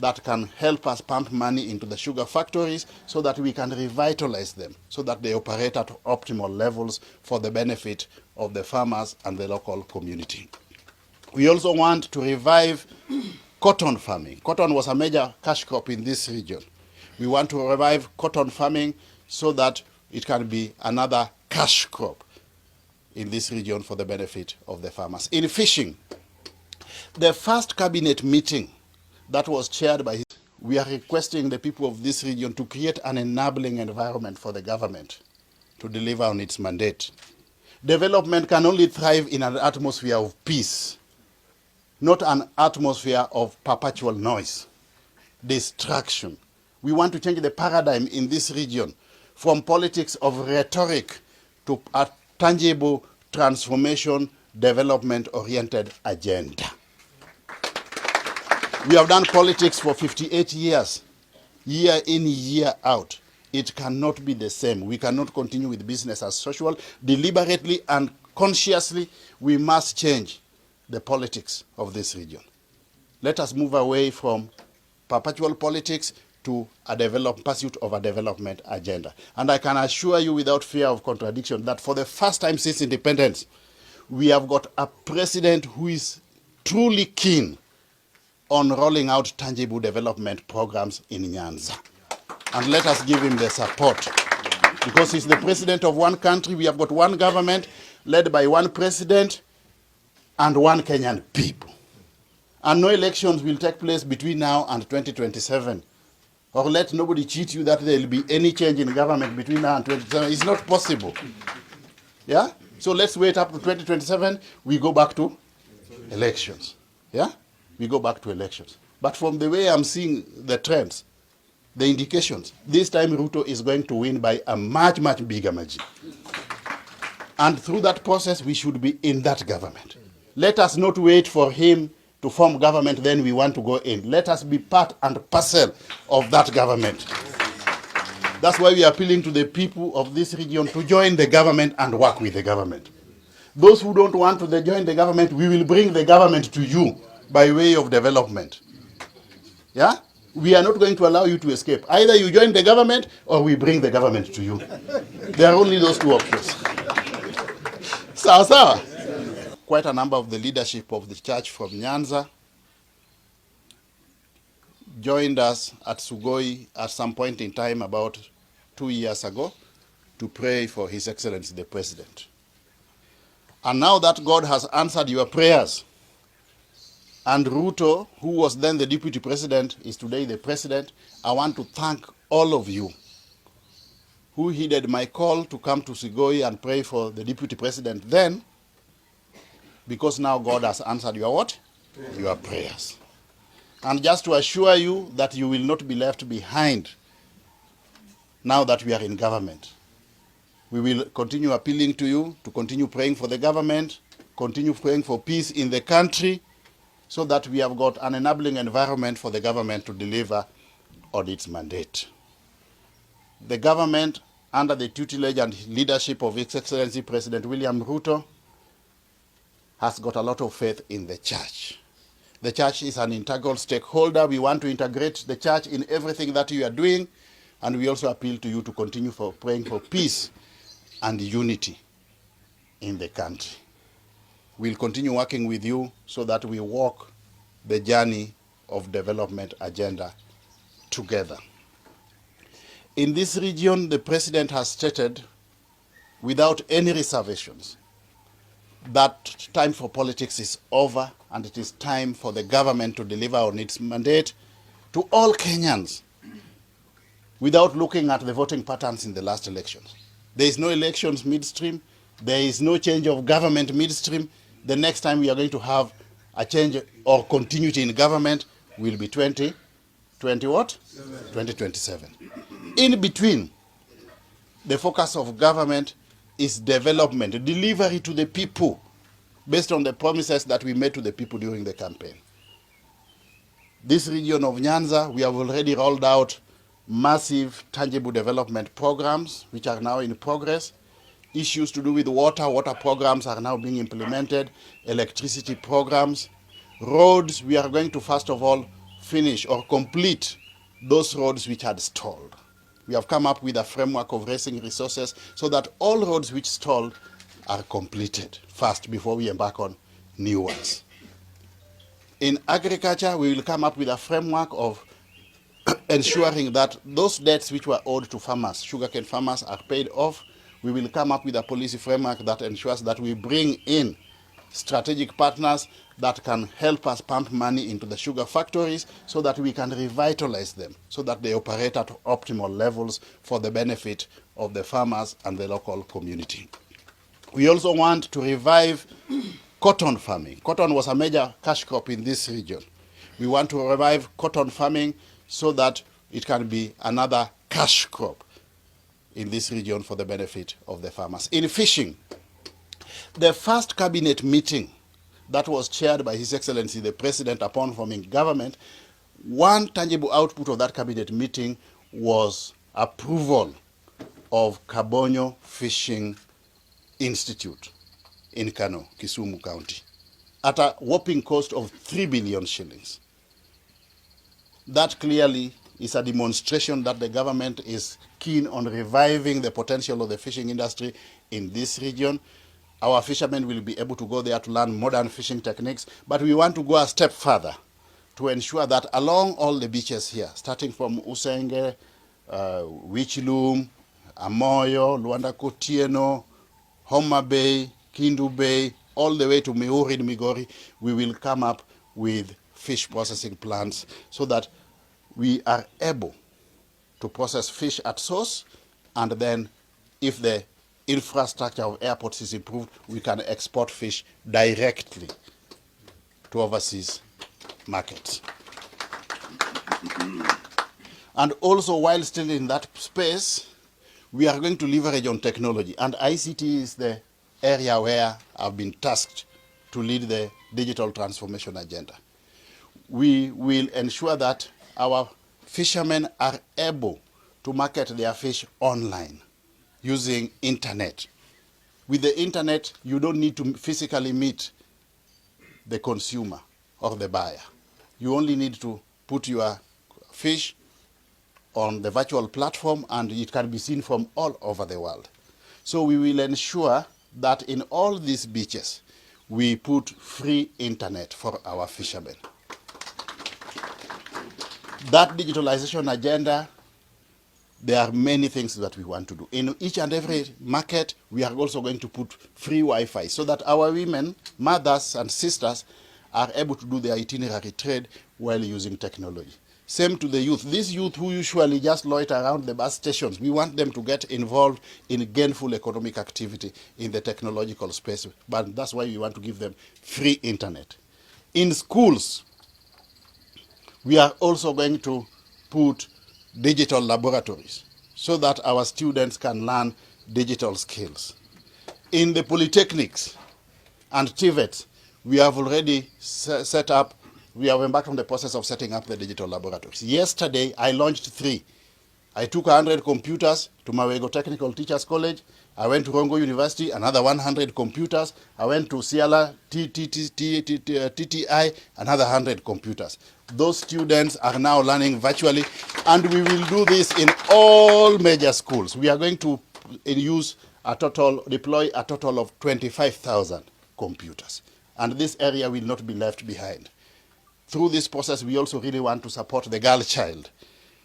that can help us pump money into the sugar factories so that we can revitalize them, so that they operate at optimal levels for the benefit of the farmers and the local community. We also want to revive cotton farming. Cotton was a major cash crop in this region. We want to revive cotton farming so that it can be another cash crop in this region for the benefit of the farmers. In fishing, the first cabinet meeting that was chaired by, we are requesting the people of this region to create an enabling environment for the government to deliver on its mandate. Development can only thrive in an atmosphere of peace, not an atmosphere of perpetual noise, distraction. We want to change the paradigm in this region from politics of rhetoric to a tangible transformation, development-oriented agenda. We have done politics for 58 years, year in, year out. It cannot be the same. We cannot continue with business as usual. Deliberately and consciously, we must change the politics of this region. Let us move away from perpetual politics to a pursuit of a development agenda. And I can assure you without fear of contradiction that for the first time since independence, we have got a president who is truly keen on rolling out tangible development programs in Nyanza. And let us give him the support. Because he's the president of one country, we have got one government led by one president and one Kenyan people. And no elections will take place between now and 2027. Or let nobody cheat you that there will be any change in government between now and 2027. It's not possible. Yeah? So let's wait up to 2027, we go back to elections. Yeah? We go back to elections. But from the way I'm seeing the trends, the indications, this time Ruto is going to win by a much, much bigger margin. And through that process, we should be in that government. Let us not wait for him to form government, then we want to go in. Let us be part and parcel of that government. That's why we are appealing to the people of this region to join the government and work with the government. Those who don't want to join the government, we will bring the government to you by way of development. Yeah? We are not going to allow you to escape. Either you join the government or we bring the government to you. There are only those two options. Sawa sawa. Quite a number of the leadership of the church from Nyanza joined us at Sugoi at some point in time about 2 years ago to pray for His Excellency the President. And now that God has answered your prayers, and Ruto, who was then the deputy president, is today the president, I want to thank all of you who heeded my call to come to Sugoi and pray for the deputy president then, because now God has answered your what? Your prayers. And just to assure you that you will not be left behind now that we are in government. We will continue appealing to you to continue praying for the government, continue praying for peace in the country, so that we have got an enabling environment for the government to deliver on its mandate. The government, under the tutelage and leadership of His Excellency President William Ruto, has got a lot of faith in the church. The church is an integral stakeholder. We want to integrate the church in everything that you are doing, and we also appeal to you to continue praying for peace and unity in the country. We'll continue working with you so that we walk the journey of development agenda together. In this region, the President has stated, without any reservations, that time for politics is over and it is time for the government to deliver on its mandate to all Kenyans without looking at the voting patterns in the last elections. There is no elections midstream. There is no change of government midstream. The next time we are going to have a change or continuity in government will be 2027. In between, the focus of government is development, delivery to the people, based on the promises that we made to the people during the campaign. This region of Nyanza, we have already rolled out massive tangible development programs, which are now in progress. Issues to do with water programs are now being implemented, electricity programs. Roads, we are going to first of all finish or complete those roads which had stalled. We have come up with a framework of raising resources so that all roads which stalled are completed first before we embark on new ones. In agriculture, we will come up with a framework of ensuring that those debts which were owed to farmers, sugarcane farmers, are paid off. We will come up with a policy framework that ensures that we bring in strategic partners that can help us pump money into the sugar factories so that we can revitalize them, so that they operate at optimal levels for the benefit of the farmers and the local community. We also want to revive cotton farming. Cotton was a major cash crop in this region. We want to revive cotton farming so that it can be another cash crop in this region for the benefit of the farmers. In fishing, the first cabinet meeting that was chaired by His Excellency the President upon forming government, one tangible output of that cabinet meeting was approval of Kabonyo Fishing Institute in Kano, Kisumu County, at a whopping cost of 3 billion shillings. That clearly is a demonstration that the government is keen on reviving the potential of the fishing industry in this region. Our fishermen will be able to go there to learn modern fishing techniques, but we want to go a step further to ensure that along all the beaches here, starting from Usenge, Wichilum, Amoyo, Luanda Kotieno, Homa Bay, Kindu Bay, all the way to Miuri in Migori, we will come up with fish processing plants so that we are able to process fish at source, and then if the infrastructure of airports is improved, we can export fish directly to overseas markets. And also, while still in that space, we are going to leverage on technology. And ICT is the area where I've been tasked to lead the digital transformation agenda. We will ensure that our fishermen are able to market their fish online using internet. With the internet, you don't need to physically meet the consumer or the buyer. You only need to put your fish on the virtual platform and it can be seen from all over the world. So we will ensure that in all these beaches, we put free internet for our fishermen. That digitalization agenda, there are many things that we want to do. In each and every market, we are also going to put free Wi-Fi so that our women, mothers and sisters are able to do their itinerary trade while using technology. Same to the youth. These youth who usually just loiter around the bus stations, we want them to get involved in gainful economic activity in the technological space. But that's why we want to give them free internet. In schools, we are also going to put digital laboratories so that our students can learn digital skills. In the polytechnics and TVETs, we have already set up, we have embarked on the process of setting up the digital laboratories. Yesterday, I launched 3. I took 100 computers to Mawego Technical Teachers College. I went to Rongo University, another 100 computers. I went to Siala TTI, another 100 computers. Those students are now learning virtually, and we will do this in all major schools. We are going to deploy a total of 25,000 computers. And this area will not be left behind. Through this process, we also really want to support the girl child.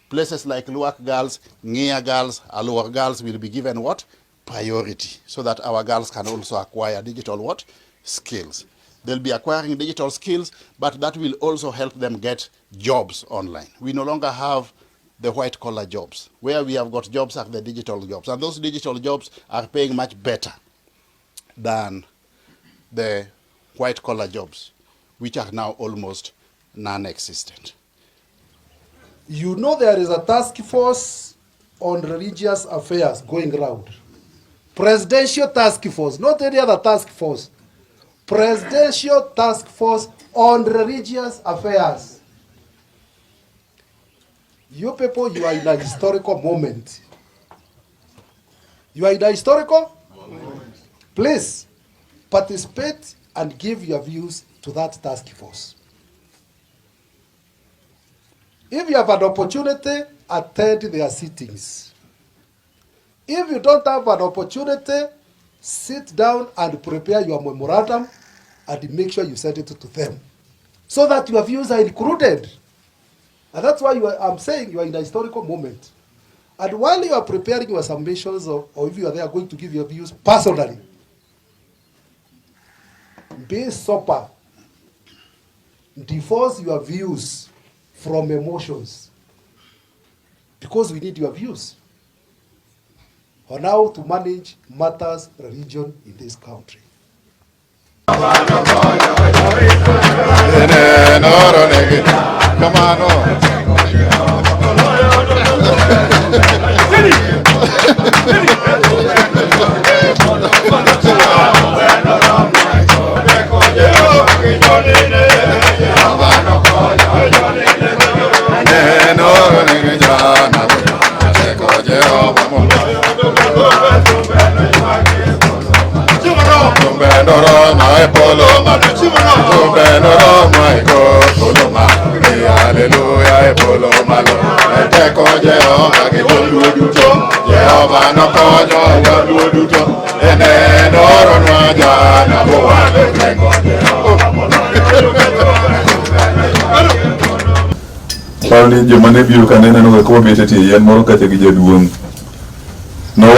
Places like Luak girls, Ngea girls, Alua girls will be given what? Priority, so that our girls can also acquire digital what? Skills. They'll be acquiring digital skills, but that will also help them get jobs online. We no longer have the white-collar jobs. Where we have got jobs are the digital jobs. And those digital jobs are paying much better than the white-collar jobs, which are now almost non-existent. You know there is a task force on religious affairs going around. Presidential task force, not any other task force. Presidential task force on religious affairs. You people, you are in a historical moment. You are in a historical moment. Please participate and give your views to that task force. If you have an opportunity, attend their sittings. If you don't have an opportunity, sit down and prepare your memorandum and make sure you send it to them so that your views are included. And that's why I'm saying you are in a historical moment. And while you are preparing your submissions, or if you are there going to give your views personally, be sober. Divorce your views from emotions, because we need your views on how to manage matters religion in this country. Come on, Pauli jomane biro kanena no ko bete ti yen moro kate gi jaduong. No.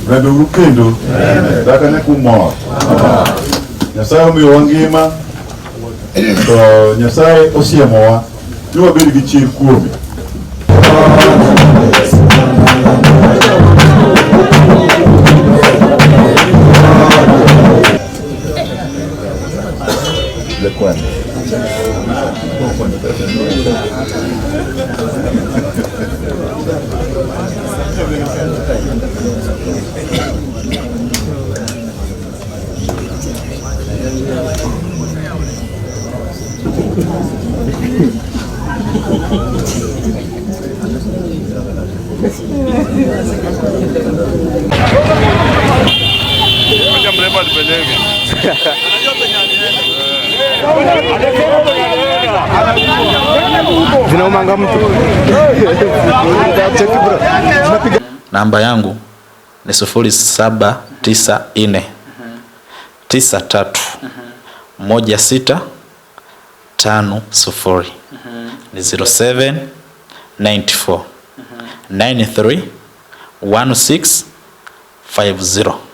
Raduru kendo, daka ne kumor. Nyasaye omiyo ngima, to Nyasaye osiemowa, ni wabed gi chir kuome. Namba yangu ni 0794 93 1650. Ni 0794 93 1650.